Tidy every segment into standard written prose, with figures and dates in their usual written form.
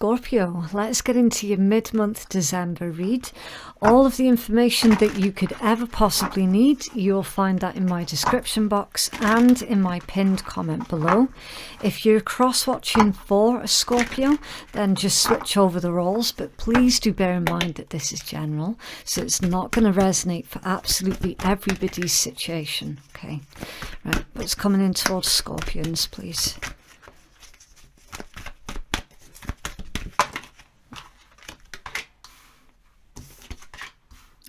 Scorpio, let's get into your mid-month December read. All of the information that you could ever possibly need, you'll find that in my description box and in my pinned comment below. If you're cross-watching for a Scorpio, then just switch over the roles, but please do bear in mind that this is general, so it's not going to resonate for absolutely everybody's situation. Okay, right, what's coming in towards Scorpions, please?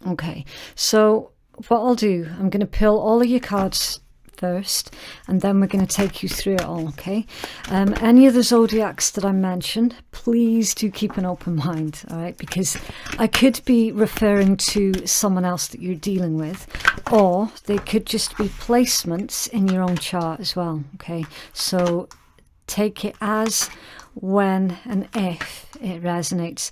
Okay, so what I'll do, I'm going to pull all of your cards first, and then we're going to take you through it all, okay? Any of the zodiacs that I mentioned, please do keep an open mind, all right? Because I could be referring to someone else that you're dealing with, or they could just be placements in your own chart as well, okay? So take it as, when and if it resonates,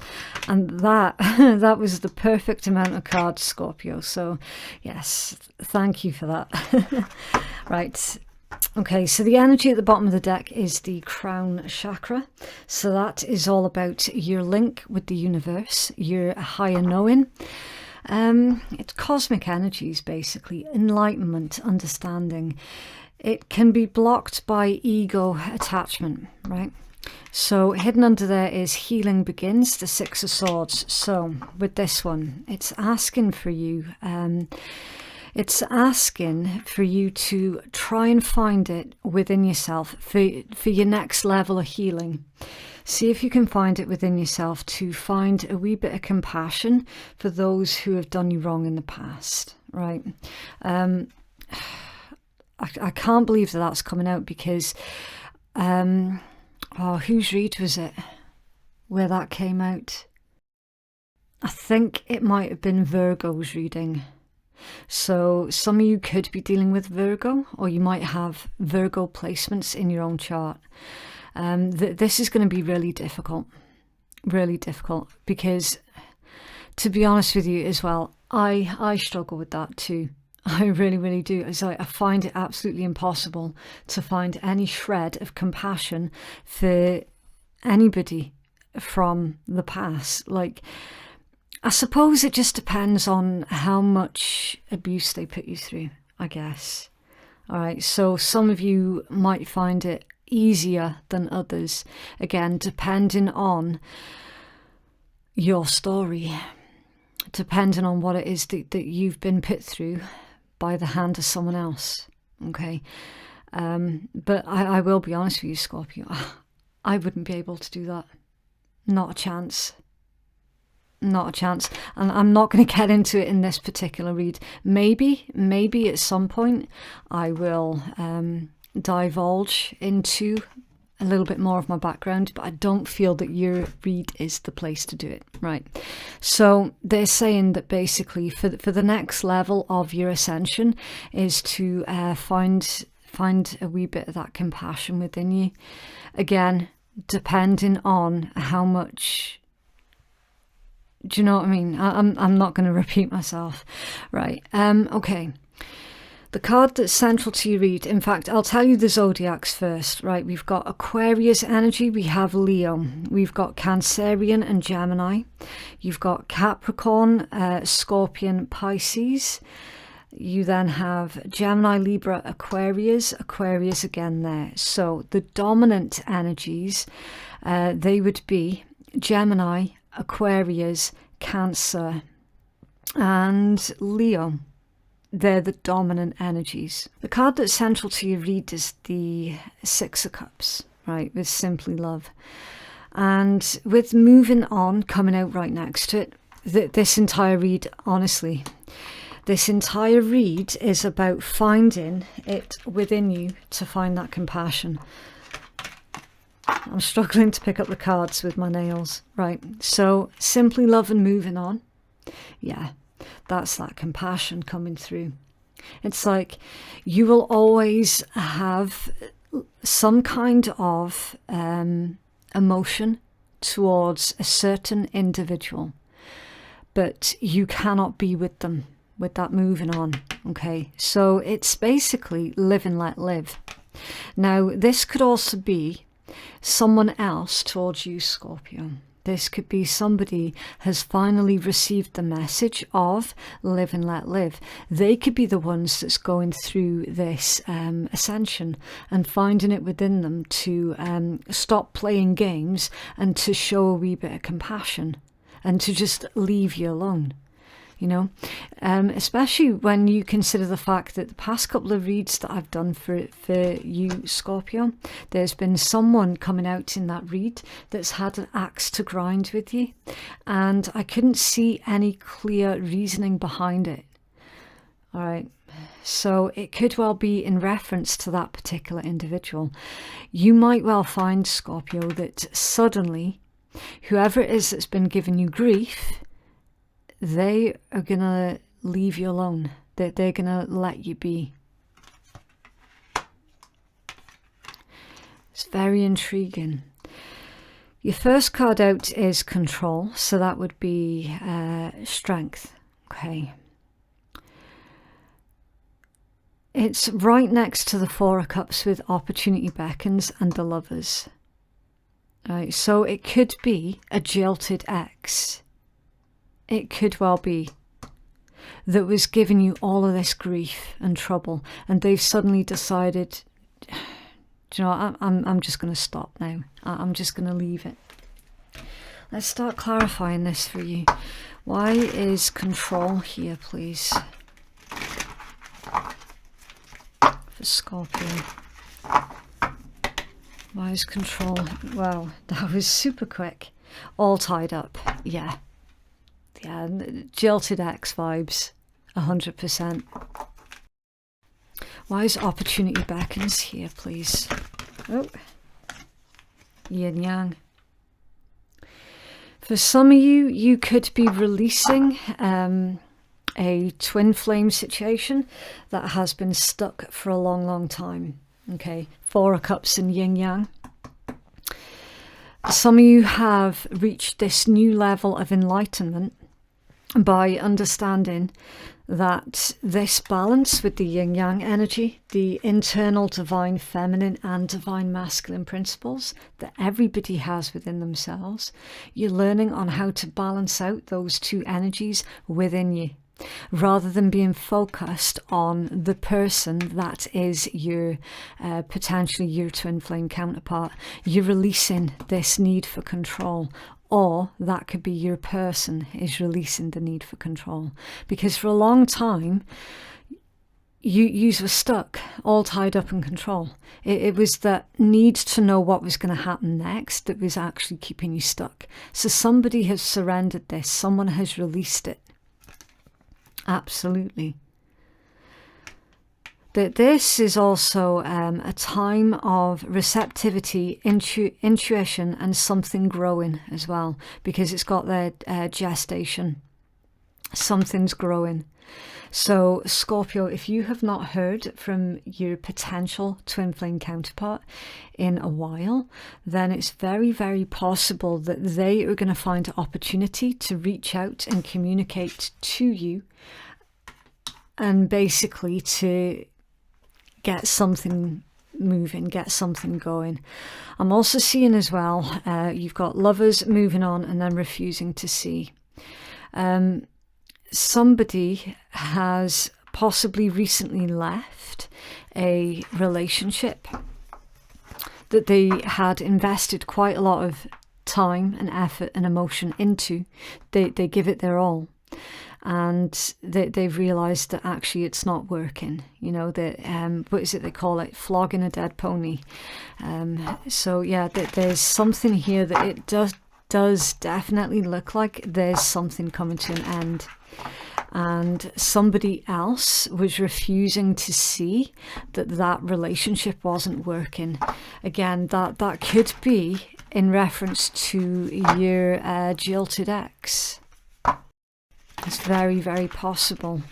and that that was the perfect amount of cards, Scorpio, so yes, thank you for that. Right, okay, so the energy at the bottom of the deck is the crown chakra, so that is all about your link with the universe, your higher knowing. It's cosmic energies, basically, enlightenment, understanding. It can be blocked by ego attachment, right? So hidden under there is healing begins, the Six of Swords. So with this one, it's asking for you, to try and find it within yourself for your next level of healing. See if you can find it within yourself to find a wee bit of compassion for those who have done you wrong in the past, right? I can't believe that that's coming out, because oh, whose read was it where that came out? I think it might have been Virgo's reading. So some of you could be dealing with Virgo, or you might have Virgo placements in your own chart. This is going to be really difficult, because, to be honest with you as well, I struggle with that too. I really, really do. It's like I find it absolutely impossible to find any shred of compassion for anybody from the past. Like, I suppose it just depends on how much abuse they put you through, I guess. All right, so some of you might find it easier than others, again, depending on your story, depending on what it is that you've been put through by the hand of someone else, okay? But I will be honest with you, Scorpio, I wouldn't be able to do that. Not a chance. Not a chance. And I'm not going to get into it in this particular read. Maybe at some point I will divulge into a little bit more of my background, but I don't feel that your read is the place to do it, right? So they're saying that basically for the next level of your ascension is to find a wee bit of that compassion within you. Again, depending on how much, do you know what I mean? I'm not going to repeat myself, right? Okay. The card that's central to your read, in fact, I'll tell you the zodiacs first, right? We've got Aquarius energy, we have Leo, we've got Cancerian and Gemini, you've got Capricorn, Scorpion, Pisces, you then have Gemini, Libra, Aquarius again there. So the dominant energies, they would be Gemini, Aquarius, Cancer, and Leo. They're the dominant energies. The card that's central to your read is the Six of Cups, right, with Simply Love. And with Moving On coming out right next to it, this entire read, honestly, this entire read is about finding it within you to find that compassion. I'm struggling to pick up the cards with my nails, right? So Simply Love and Moving On, yeah. That's that compassion coming through. It's like you will always have some kind of emotion towards a certain individual, but you cannot be with them with that moving on, okay? So it's basically live and let live. Now, this could also be someone else towards you, Scorpio. This could be somebody has finally received the message of live and let live. They could be the ones that's going through this ascension and finding it within them to stop playing games and to show a wee bit of compassion and to just leave you alone. You know, especially when you consider the fact that the past couple of reads that I've done for you, Scorpio, there's been someone coming out in that read that's had an axe to grind with you, and I couldn't see any clear reasoning behind it. All right, so it could well be in reference to that particular individual. You might well find, Scorpio, that suddenly whoever it is that's been giving you grief, they are going to leave you alone. They're going to let you be. It's very intriguing. Your first card out is control, so that would be strength. Okay. It's right next to the Four of Cups with opportunity beckons and the Lovers. Right, so it could be a jilted ex. It could well be that was giving you all of this grief and trouble, and they've suddenly decided, do you know what, I'm just going to stop now. I'm just going to leave it. Let's start clarifying this for you. Why is control here, please? For Scorpio. Why is control? Wow, that was super quick. All tied up. Yeah. Yeah, jilted ex vibes, 100%. Why is opportunity beckons here, please? Oh, yin yang. For some of you, you could be releasing a twin flame situation that has been stuck for a long, long time. Okay, Four of Cups and yin yang. Some of you have reached this new level of enlightenment by understanding that this balance with the yin-yang energy, the internal divine feminine and divine masculine principles that everybody has within themselves, you're learning on how to balance out those two energies within you, rather than being focused on the person that is your potentially your twin flame counterpart. You're releasing this need for control. Or that could be your person is releasing the need for control. Because for a long time, you were stuck, all tied up in control. It was that need to know what was going to happen next that was actually keeping you stuck. So somebody has surrendered this. Someone has released it. Absolutely. That this is also a time of receptivity, intuition, and something growing as well, because it's got the gestation. Something's growing. So Scorpio, if you have not heard from your potential twin flame counterpart in a while, then it's very, very possible that they are going to find an opportunity to reach out and communicate to you, and basically to get something moving, get something going. I'm also seeing as well, you've got Lovers moving on and then refusing to see. Somebody has possibly recently left a relationship that they had invested quite a lot of time and effort and emotion into. They give it their all. And they've realised that actually it's not working. You know, that what is it they call it? Flogging a dead pony. So yeah, there's something here that it does definitely look like there's something coming to an end. And somebody else was refusing to see that relationship wasn't working. Again, that could be in reference to your jilted ex. It's very, very possible.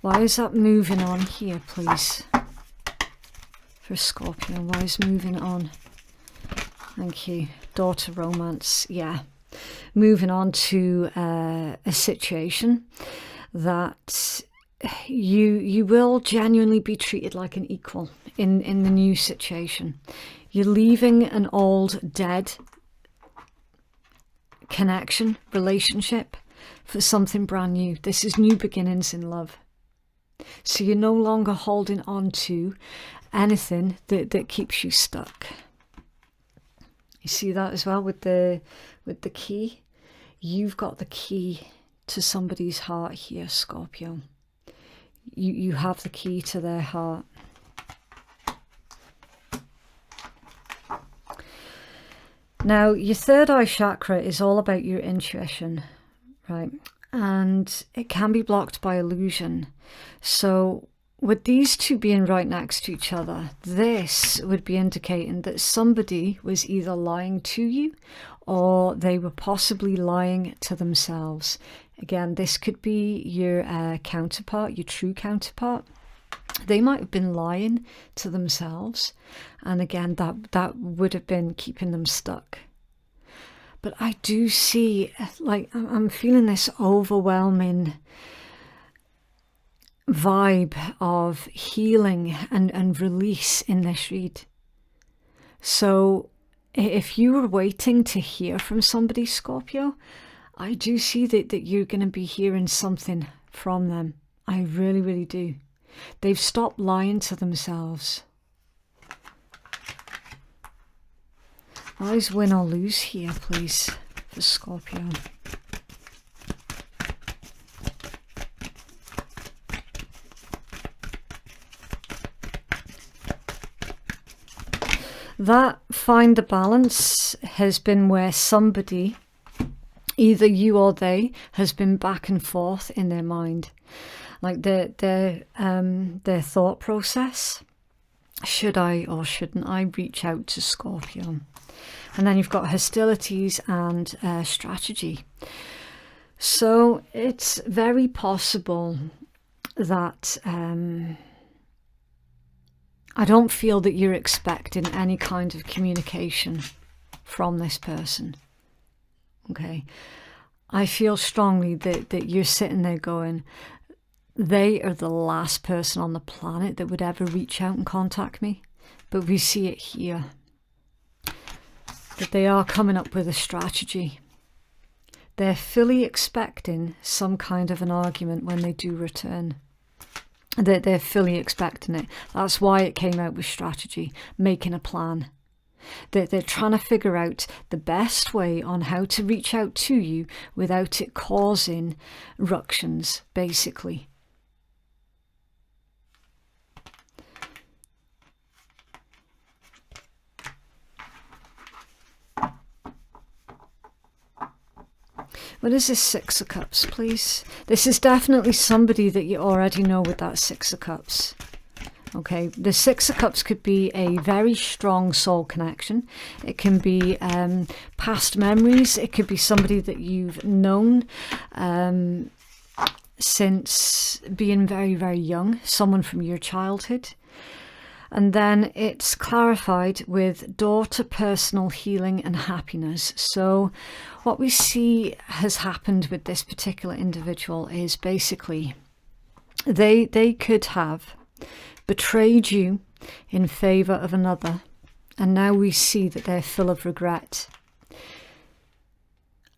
Why is that moving on here, please? For Scorpio, why is moving on? Thank you. Daughter romance, yeah. Moving on to a situation that you will genuinely be treated like an equal in the new situation. You're leaving an old, dead connection, relationship, for something brand new. This is new beginnings in love. So you're no longer holding on to anything that keeps you stuck. You see that as well with the key? You've got the key to somebody's heart here, Scorpio. You have the key to their heart. Now, your third eye chakra is all about your intuition, right? And it can be blocked by illusion. So with these two being right next to each other, this would be indicating that somebody was either lying to you or they were possibly lying to themselves. Again, this could be your counterpart, your true counterpart. They might have been lying to themselves. And again, that would have been keeping them stuck. But I do see, like, I'm feeling this overwhelming vibe of healing and release in this read. So if you were waiting to hear from somebody, Scorpio, I do see that you're going to be hearing something from them. I really, really do. They've stopped lying to themselves. Always win or lose here, please, for Scorpio. That find the balance has been where somebody, either you or they, has been back and forth in their mind. Like their thought process. Should I or shouldn't I reach out to Scorpio? And then you've got hostilities and strategy. So it's very possible that I don't feel that you're expecting any kind of communication from this person. Okay. I feel strongly that you're sitting there going, they are the last person on the planet that would ever reach out and contact me. But we see it here. That they are coming up with a strategy. They're fully expecting some kind of an argument when they do return. They're fully expecting it. That's why it came out with strategy, making a plan. They're trying to figure out the best way on how to reach out to you without it causing ructions, basically. What is this Six of Cups, please? This is definitely somebody that you already know with that Six of Cups. Okay, the Six of Cups could be a very strong soul connection. It can be past memories. It could be somebody that you've known since being very, very young. Someone from your childhood. And then it's clarified with door to personal healing and happiness. So what we see has happened with this particular individual is basically they could have betrayed you in favour of another. And now we see that they're full of regret.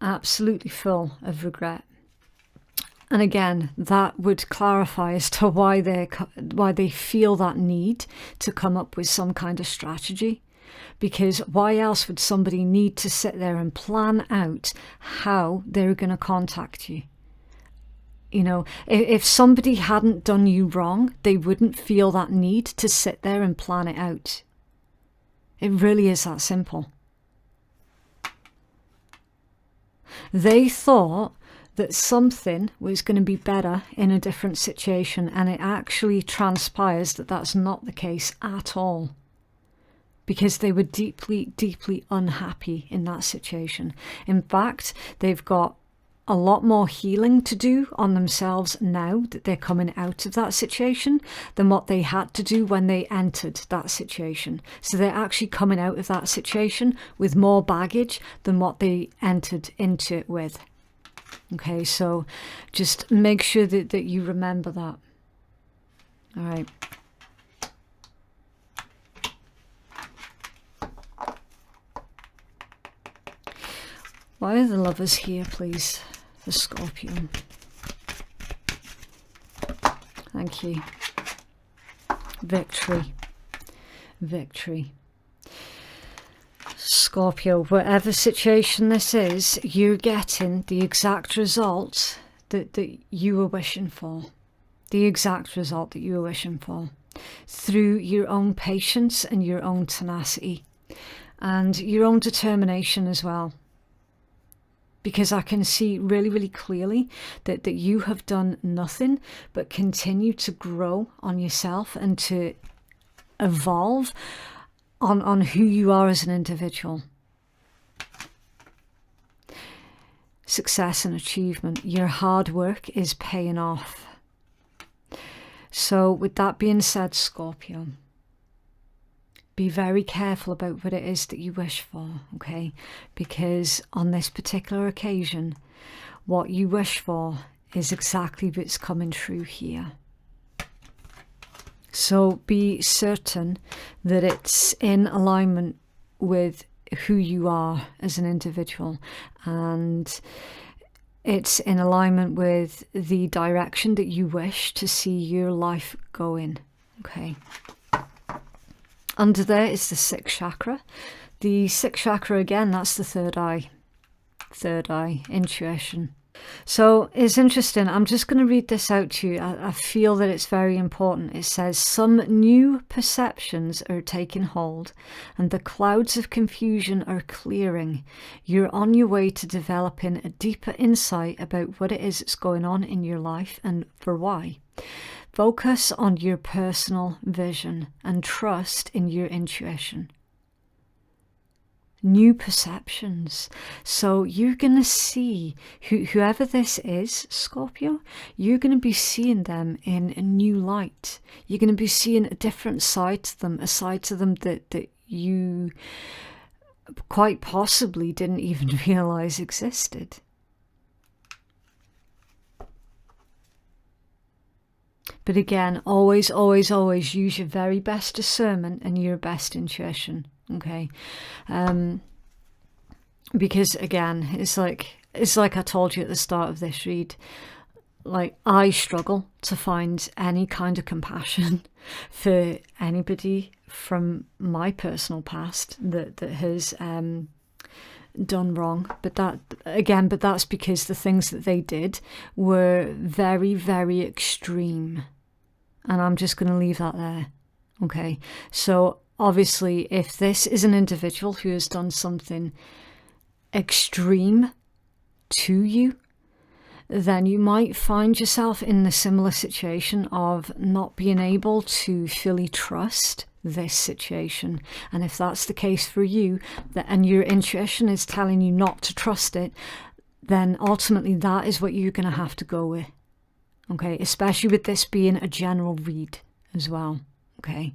Absolutely full of regret. And again, that would clarify as to why they feel that need to come up with some kind of strategy. Because why else would somebody need to sit there and plan out how they're going to contact you? You know, if somebody hadn't done you wrong, they wouldn't feel that need to sit there and plan it out. It really is that simple. They thought that something was going to be better in a different situation, and it actually transpires that that's not the case at all, because they were deeply, deeply unhappy in that situation. In fact, they've got a lot more healing to do on themselves now that they're coming out of that situation than what they had to do when they entered that situation. So they're actually coming out of that situation with more baggage than what they entered into it with. Okay, so just make sure that you remember that. All right. Why are the Lovers here, please? The Scorpio. Thank you. Victory. Victory. Scorpio, whatever situation this is, you're getting the exact result that you were wishing for. The exact result that you were wishing for. Through your own patience and your own tenacity. And your own determination as well. Because I can see really, really clearly that you have done nothing but continue to grow on yourself and to evolve on who you are as an individual. Success and achievement. Your hard work is paying off. So with that being said, Scorpio, be very careful about what it is that you wish for, okay? Because on this particular occasion, what you wish for is exactly what's coming true here. So be certain that it's in alignment with who you are as an individual, and it's in alignment with the direction that you wish to see your life go in, okay? Under there is the 6th chakra. The 6th chakra, again, that's the third eye. Third eye, intuition. So it's interesting. I'm just going to read this out to you. I feel that it's very important. It says, some new perceptions are taking hold and the clouds of confusion are clearing. You're on your way to developing a deeper insight about what it is that's going on in your life and for why. Focus on your personal vision and trust in your intuition. New perceptions. So you're going to see whoever this is, Scorpio, you're going to be seeing them in a new light. You're going to be seeing a different side to them, a side to them that you quite possibly didn't even realize existed. But again, always, always, always use your very best discernment and your best intuition, okay? Because again, it's like I told you at the start of this read, like I struggle to find any kind of compassion for anybody from my personal past that has done wrong. But that's because the things that they did were very, very extreme. And I'm just going to leave that there. Okay. So obviously, if this is an individual who has done something extreme to you, then you might find yourself in the similar situation of not being able to fully trust this situation. And if that's the case for you, and your intuition is telling you not to trust it, then ultimately that is what you're going to have to go with. Okay, especially with this being a general read as well. Okay,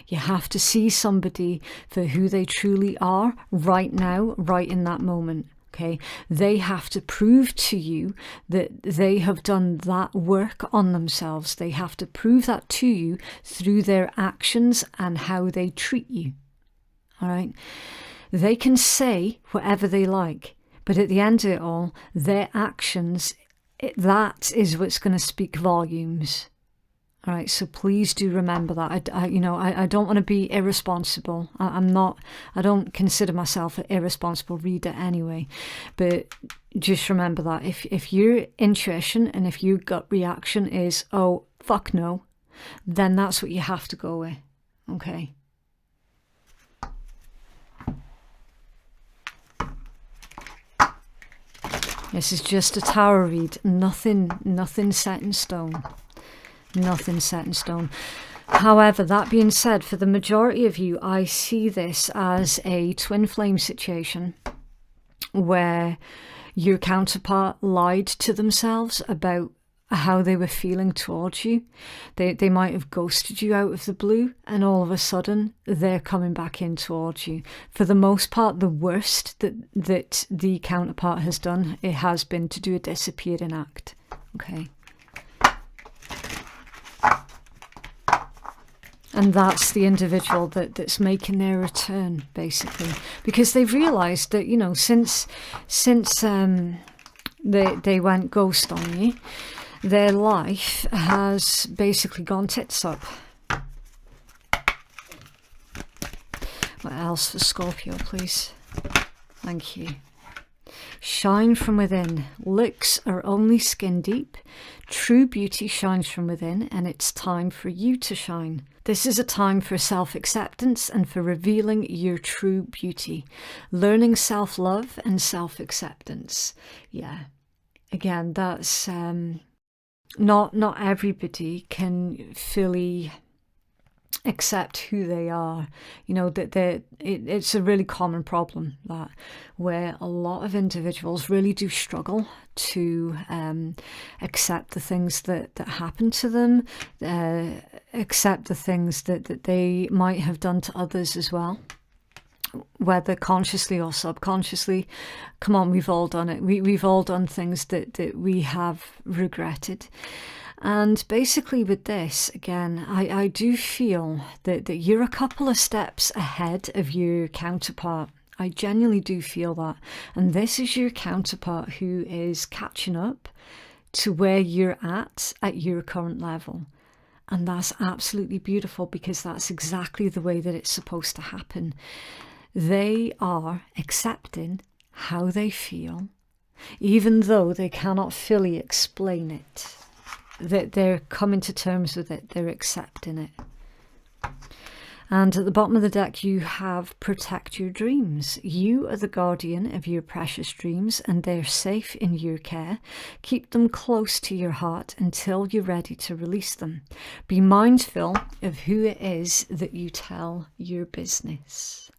you have to see somebody for who they truly are right now, right in that moment. Okay, they have to prove to you that they have done that work on themselves. They have to prove that to you through their actions and how they treat you. All right, they can say whatever they like, but at the end of it all, their actions, that is what's going to speak volumes. All right, so please do remember that. I don't want to be irresponsible. I don't consider myself an irresponsible reader anyway. But just remember that if your intuition and if your gut reaction is, oh, fuck no, then that's what you have to go with. Okay. This is just a tarot read. Nothing set in stone. Nothing set in stone. However, that being said, for the majority of you, I see this as a twin flame situation where your counterpart lied to themselves about how they were feeling towards you. They might have ghosted you out of the blue, and all of a sudden they're coming back in towards you. For the most part, the worst that the counterpart has done, it has been to do a disappearing act. Okay. And that's the individual that's making their return, basically, because they've realised that, you know, since they went ghost on you, their life has basically gone tits up. What else for Scorpio, please? Thank you. Shine from within. Looks are only skin deep. True beauty shines from within, and it's time for you to shine. This is a time for self-acceptance and for revealing your true beauty. Learning self-love and self-acceptance. Yeah. Again, that's not everybody can fully accept who they are. You know, that it's a really common problem, that where a lot of individuals really do struggle to accept the things that happen to them, accept the things that they might have done to others as well, whether consciously or subconsciously. Come on, we've all done it. We've all done things that we have regretted. And basically with this, again, I do feel that you're a couple of steps ahead of your counterpart. I genuinely do feel that. And this is your counterpart who is catching up to where you're at your current level. And that's absolutely beautiful, because that's exactly the way that it's supposed to happen. They are accepting how they feel, even though they cannot fully explain it. That they're coming to terms with it, they're accepting it. And at the bottom of the deck, you have protect your dreams. You are the guardian of your precious dreams, and they're safe in your care. Keep them close to your heart until you're ready to release them. Be mindful of who it is that you tell your business.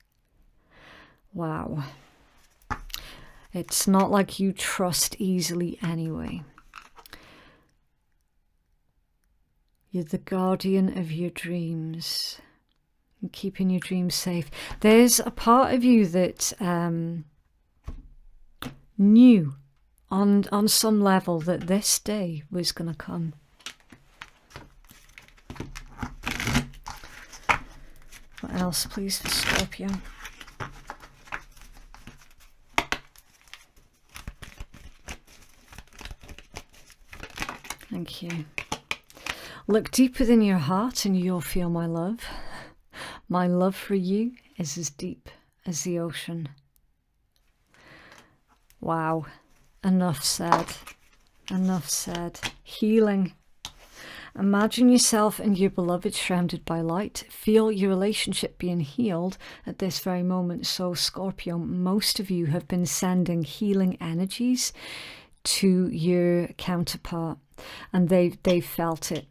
Wow. It's not like you trust easily anyway. You're the guardian of your dreams. And keeping your dreams safe. There's a part of you that knew on some level that this day was going to come. What else, please, for Scorpio? Thank you. Look deep within your heart and you'll feel my love. My love for you is as deep as the ocean. Wow. Enough said. Enough said. Healing. Imagine yourself and your beloved surrounded by light. Feel your relationship being healed at this very moment. So Scorpio, most of you have been sending healing energies to your counterpart, and they've felt it.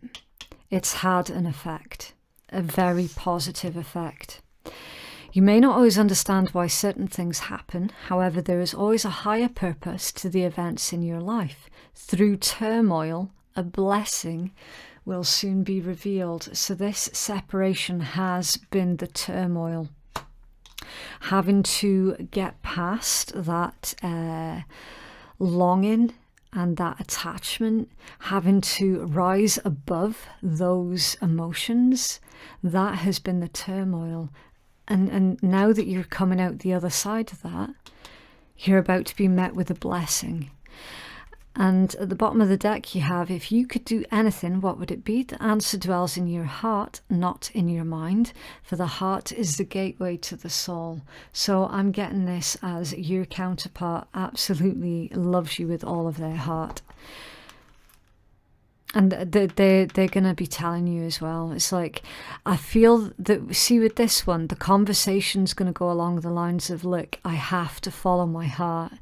It's had an effect, a very positive effect. You may not always understand why certain things happen. However, there is always a higher purpose to the events in your life. Through turmoil, a blessing will soon be revealed. So this separation has been the turmoil. Having to get past that longing and that attachment, having to rise above those emotions, that has been the turmoil. And now that you're coming out the other side of that, you're about to be met with a blessing. And at the bottom of the deck you have, if you could do anything, what would it be? The answer dwells in your heart, not in your mind, for the heart is the gateway to the soul. So I'm getting this as your counterpart absolutely loves you with all of their heart. And they're going to be telling you as well. It's like, I feel that, see, with this one, the conversation's going to go along the lines of, look, I have to follow my heart.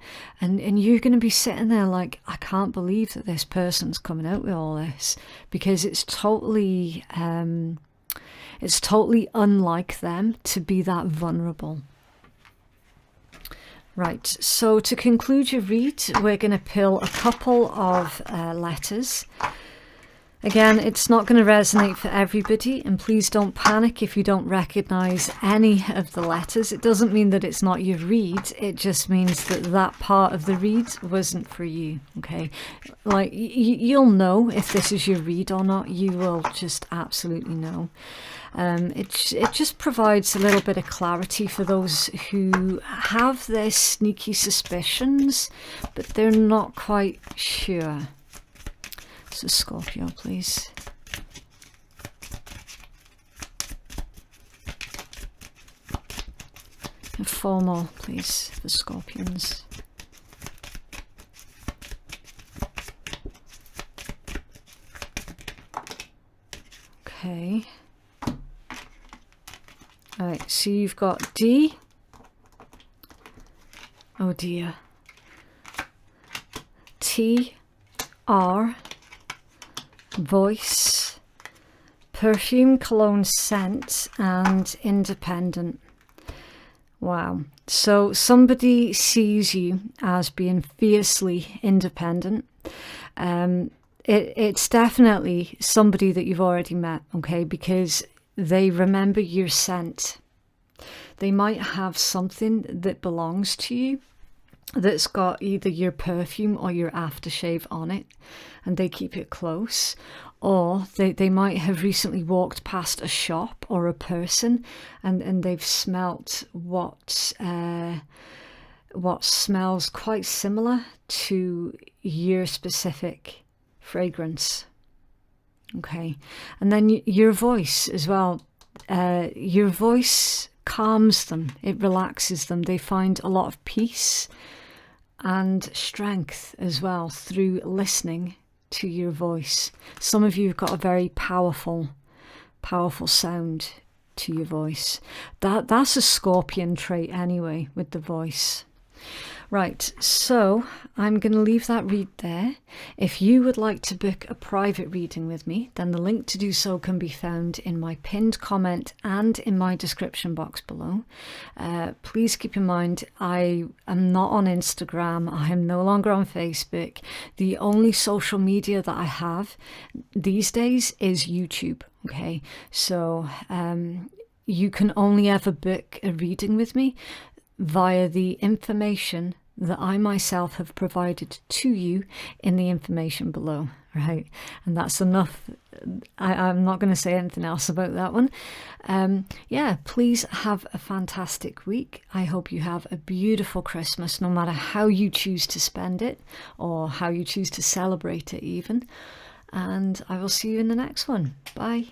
And you're going to be sitting there like, I can't believe that this person's coming out with all this. Because it's totally unlike them to be that vulnerable. Right, so to conclude your read, we're going to pull a couple of letters. Again, it's not going to resonate for everybody, and please don't panic if you don't recognize any of the letters. It doesn't mean that it's not your read, it just means that that part of the read wasn't for you, okay? Like, you'll know if this is your read or not. You will just absolutely know. It just provides a little bit of clarity for those who have their sneaky suspicions, but they're not quite sure. So Scorpio, please. And 4 more, please, for Scorpions. Okay. Alright, so you've got D. Oh dear. T, R, voice, perfume, cologne, scent, and independent. Wow. So somebody sees you as being fiercely independent. It's definitely somebody that you've already met, okay, because they remember your scent. They might have something that belongs to you that's got either your perfume or your aftershave on it, and they keep it close. Or they might have recently walked past a shop or a person, and they've smelt what smells quite similar to your specific fragrance. Okay, and then your voice as well. Your voice calms them, it relaxes them. They find a lot of peace and strength as well through listening to your voice. Some of you have got a very powerful sound to your voice. That's a Scorpion trait anyway, with the voice. Right, so I'm going to leave that read there. If you would like to book a private reading with me, then the link to do so can be found in my pinned comment and in my description box below. Please keep in mind, I am not on Instagram. I am no longer on Facebook. The only social media that I have these days is YouTube. Okay, so you can only ever book a reading with me via the information that I myself have provided to you in the information below, right? And that's enough. I'm not going to say anything else about that one. Yeah, please have a fantastic week. I hope you have a beautiful Christmas, no matter how you choose to spend it or how you choose to celebrate it even. And I will see you in the next one. Bye.